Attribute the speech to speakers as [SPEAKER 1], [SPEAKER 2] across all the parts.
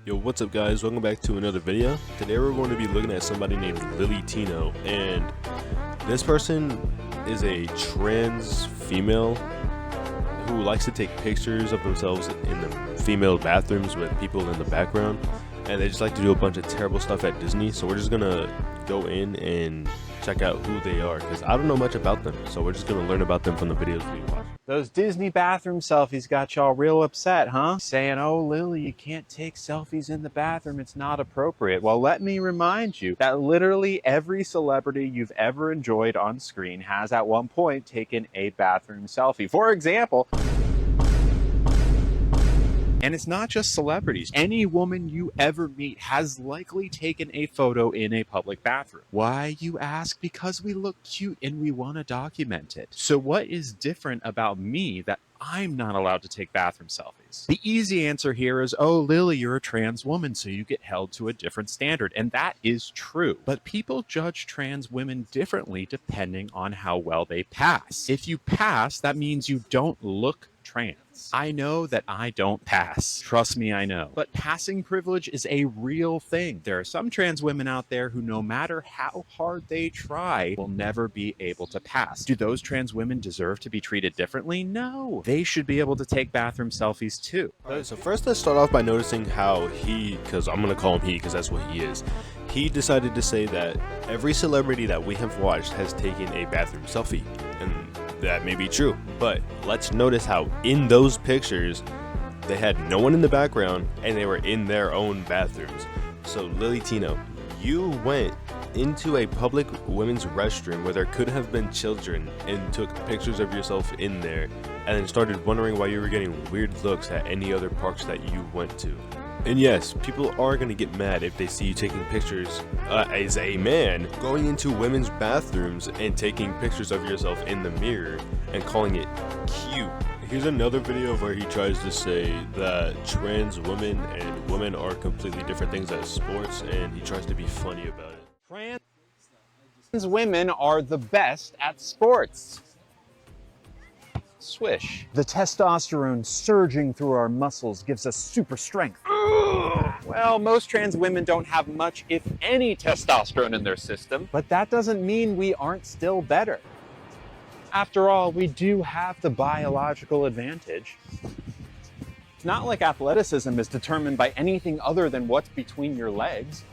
[SPEAKER 1] Yo, what's up guys? Welcome back to another video. Today we're going to be looking at somebody named Lilly Tino, and this person is a trans female who likes to take pictures of themselves in the female bathrooms with people in the background, and they just like to do a bunch of terrible stuff at Disney. So we're just gonna go in and check out who they are, because I don't know much about them, so we're just gonna learn about them from the videos we watch.
[SPEAKER 2] Those Disney bathroom selfies got y'all real upset, huh? Saying, oh, Lily, you can't take selfies in the bathroom. It's not appropriate. Well, let me remind you that literally every celebrity you've ever enjoyed on screen has at one point taken a bathroom selfie. For example, and it's not just celebrities. Any woman you ever meet has likely taken a photo in a public bathroom. Why, you ask? Because we look cute and we want to document it. So what is different about me that I'm not allowed to take bathroom selfies? The easy answer here is, oh, Lily, you're a trans woman, so you get held to a different standard. And that is true. But people judge trans women differently depending on how well they pass. If you pass, that means you don't look trans. I know that I don't pass. Trust me, I know. But passing privilege is a real thing. There are some trans women out there who, no matter how hard they try, will never be able to pass. Do those trans women deserve to be treated differently? No. They should be able to take bathroom selfies too.
[SPEAKER 1] Alright, so first let's start off by noticing how because I'm gonna call him he because that's what he is. He decided to say that every celebrity that we have watched has taken a bathroom selfie, and that may be true, but let's notice how in those pictures they had no one in the background and they were in their own bathrooms. So Lilly Tino, you went into a public women's restroom where there could have been children and took pictures of yourself in there, and then started wondering why you were getting weird looks at any other parks that you went to. And yes, people are going to get mad if they see you taking pictures as a man going into women's bathrooms and taking pictures of yourself in the mirror and calling it cute. Here's another video where he tries to say that trans women and women are completely different things at sports, and he tries to be funny about it.
[SPEAKER 2] Trans women are the best at sports. Swish. The testosterone surging through our muscles gives us super strength. Well, most trans women don't have much, if any, testosterone in their system, but that doesn't mean we aren't still better. After all, we do have the biological advantage. It's not like athleticism is determined by anything other than what's between your legs.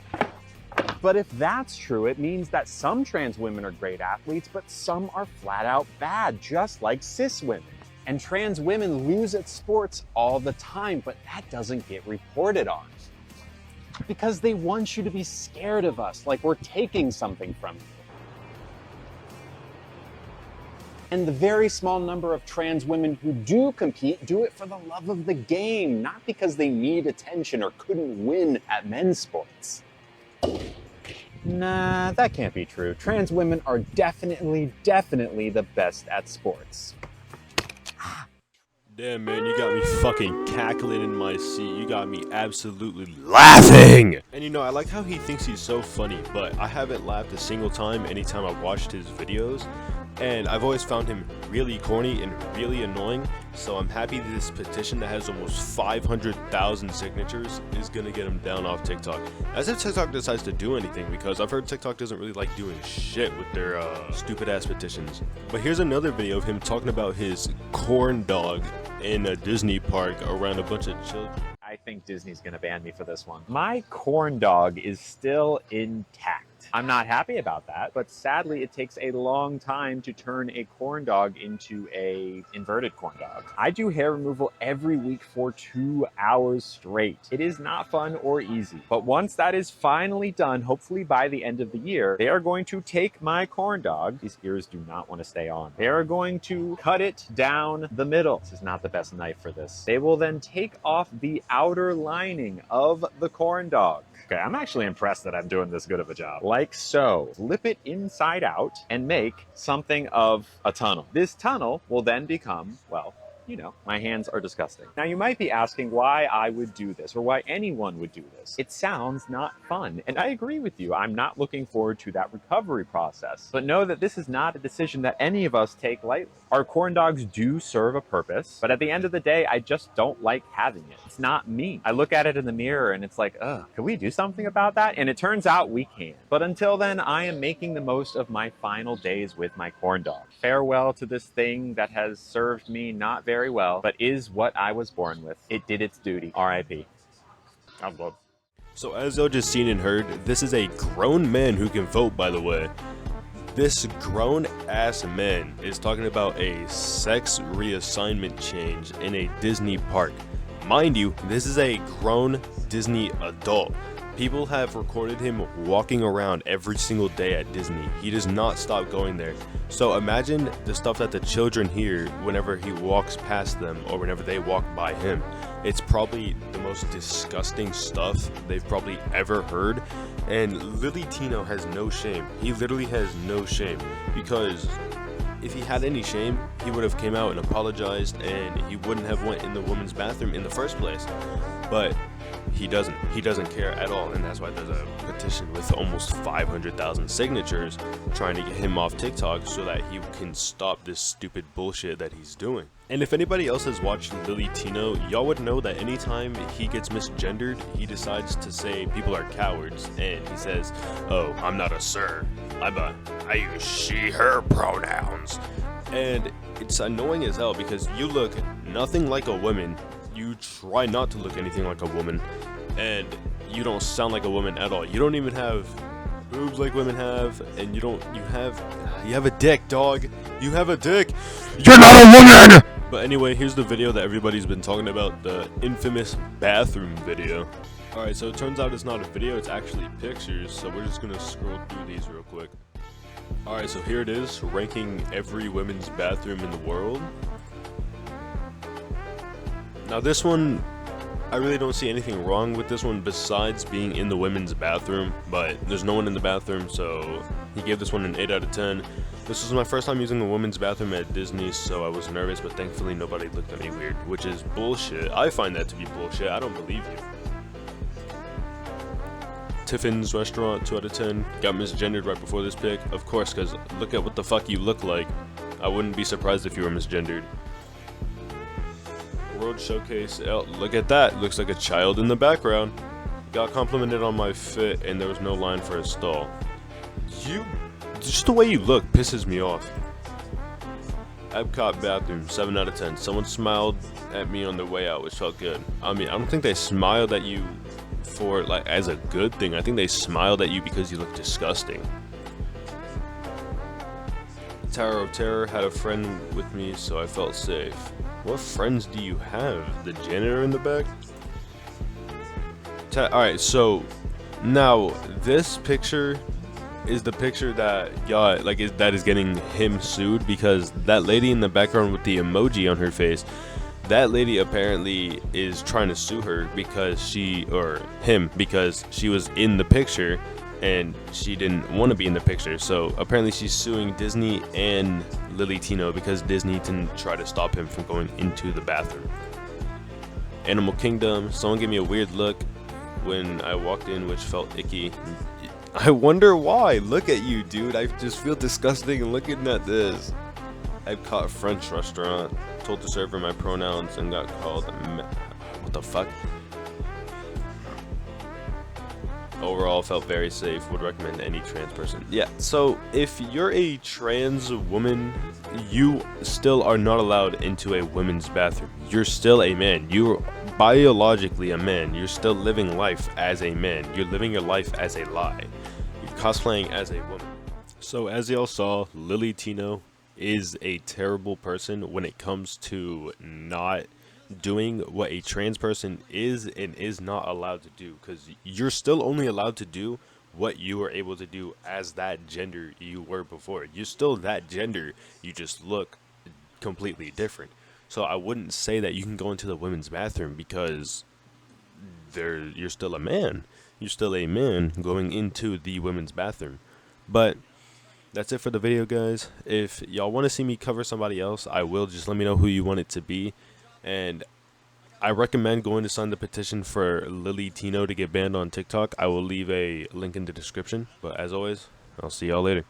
[SPEAKER 2] But if that's true, it means that some trans women are great athletes, but some are flat out bad, just like cis women. And trans women lose at sports all the time, but that doesn't get reported on. Because they want you to be scared of us, like we're taking something from you. And the very small number of trans women who do compete do it for the love of the game, not because they need attention or couldn't win at men's sports. Nah, that can't be true. Trans women are definitely the best at sports.
[SPEAKER 1] Damn, man, you got me fucking cackling in my seat. You got me absolutely laughing! And you know, I like how he thinks he's so funny, but I haven't laughed a single time anytime I've watched his videos. And I've always found him really corny and really annoying, so I'm happy that this petition that has almost 500,000 signatures is gonna get him down off TikTok. As if TikTok decides to do anything, because I've heard TikTok doesn't really like doing shit with their stupid ass petitions. But here's another video of him talking about his corn dog in a Disney park around a bunch of children.
[SPEAKER 2] I think Disney's gonna ban me for this one. My corn dog is still intact. I'm not happy about that, but sadly it takes a long time to turn a corn dog into a inverted corn dog. I do hair removal every week for 2 hours straight. It is not fun or easy, but once that is finally done, hopefully by the end of the year, they are going to take my corn dog. These ears do not want to stay on. They are going to cut it down the middle. This is not the best knife for this. They will then take off the outer lining of the corn dog. Okay, I'm actually impressed that I'm doing this good of a job. Like so. Flip it inside out and make something of a tunnel. This tunnel will then become, well, My hands are disgusting. Now, you might be asking why I would do this or why anyone would do this. It sounds not fun, and I agree with you. I'm not looking forward to that recovery process. But know that this is not a decision that any of us take lightly. Our corn dogs do serve a purpose, but at the end of the day, I just don't like having it. It's not me. I look at it in the mirror and it's like, ugh, can we do something about that? And it turns out we can. But until then, I am making the most of my final days with my corn dog. Farewell to this thing that has served me not very well, but is what I was born with. It did its duty. R.I.P. I'm love.
[SPEAKER 1] So as y'all just seen and heard, this is a grown man who can vote, by the way. This grown-ass man is talking about a sex reassignment change in a Disney park. Mind you, this is a grown Disney adult. People have recorded him walking around every single day at Disney. He does not stop going there. So imagine the stuff that the children hear whenever he walks past them or whenever they walk by him. It's probably the most disgusting stuff they've probably ever heard. And Lilly Tino has no shame. He literally has no shame, because if he had any shame, he would have came out and apologized, and he wouldn't have went in the women's bathroom in the first place. But he doesn't care at all, and that's why there's a petition with almost 500,000 signatures trying to get him off TikTok so that he can stop this stupid bullshit that he's doing. And if anybody else has watched Lilly Tino, y'all would know that anytime he gets misgendered, he decides to say people are cowards, and he says, oh, I'm not a sir, I use she, her pronouns. And it's annoying as hell, because you look nothing like a woman, you try not to look anything like a woman, and you don't sound like a woman at all. You don't even have boobs like women have, and you have a dick, dog. You have a dick. You're not a woman! But anyway, here's the video that everybody's been talking about, the infamous bathroom video. Alright, so it turns out it's not a video, it's actually pictures, so we're just gonna scroll through these real quick. Alright, so here it is, ranking every women's bathroom in the world. Now this one, I really don't see anything wrong with this one besides being in the women's bathroom, but there's no one in the bathroom, so he gave this one an 8 out of 10. This was my first time using a women's bathroom at Disney, so I was nervous, but thankfully nobody looked at me weird, which is bullshit. I find that to be bullshit. I don't believe you. Tiffin's restaurant, 2 out of 10. Got misgendered right before this pic. Of course, because look at what the fuck you look like. I wouldn't be surprised if you were misgendered. World Showcase. Oh, look at that. Looks like a child in the background. Got complimented on my fit, and there was no line for a stall. Just the way you look pisses me off. Epcot bathroom, 7 out of 10. Someone smiled at me on their way out, which felt good. I mean, I don't think they smiled at you for like as a good thing. I think they smiled at you because you look disgusting. Tower of Terror, had a friend with me, so I felt safe. What friends do you have? The janitor in the back? Alright, so now this picture is the picture that that is getting him sued, because that lady in the background with the emoji on her face, that lady apparently is trying to sue her because she was in the picture and she didn't want to be in the picture. So apparently she's suing Disney and Lilly Tino because Disney didn't try to stop him from going into the bathroom. Animal Kingdom, someone gave me a weird look when I walked in, which felt icky. I wonder why. Look at you, dude. I just feel disgusting looking at this. Epcot a French restaurant. Told the server my pronouns and got called what the fuck? Overall, felt very safe. Would recommend any trans person. Yeah, so if you're a trans woman, you still are not allowed into a women's bathroom. You're still a man. You're biologically a man. You're still living life as a man. You're living your life as a lie. You're cosplaying as a woman. So as y'all saw, Lilly Tino is a terrible person when it comes to not doing what a trans person is and is not allowed to do, because you're still only allowed to do what you were able to do as that gender you were before. You're still that gender, you just look completely different. So I wouldn't say that you can go into the women's bathroom because you're still a man. You're still a man going into the women's bathroom. But that's it for the video, guys. If y'all want to see me cover somebody else, I will. Just let me know who you want it to be. And I recommend going to sign the petition for Lilly Tino to get banned on TikTok. I will leave a link in the description. But as always, I'll see y'all later.